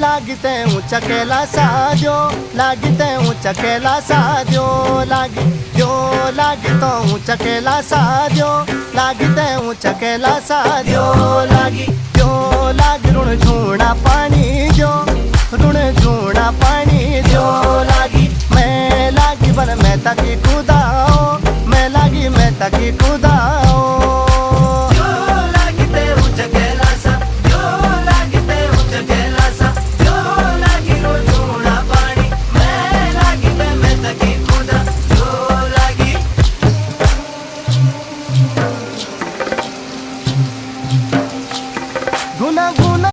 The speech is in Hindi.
लागते ऊंचा केला साजो, लागते ऊंचा केला साजो, लागी तो ऊंचा केला साजो, लागते ऊंचा केला साजो, लागी ऋण झूना पानी जो, ऋण झूना पानी जो, मैं लागी बन मैं ताकि खुदाओ, मैं लागी मैं ताकि खुदाओ।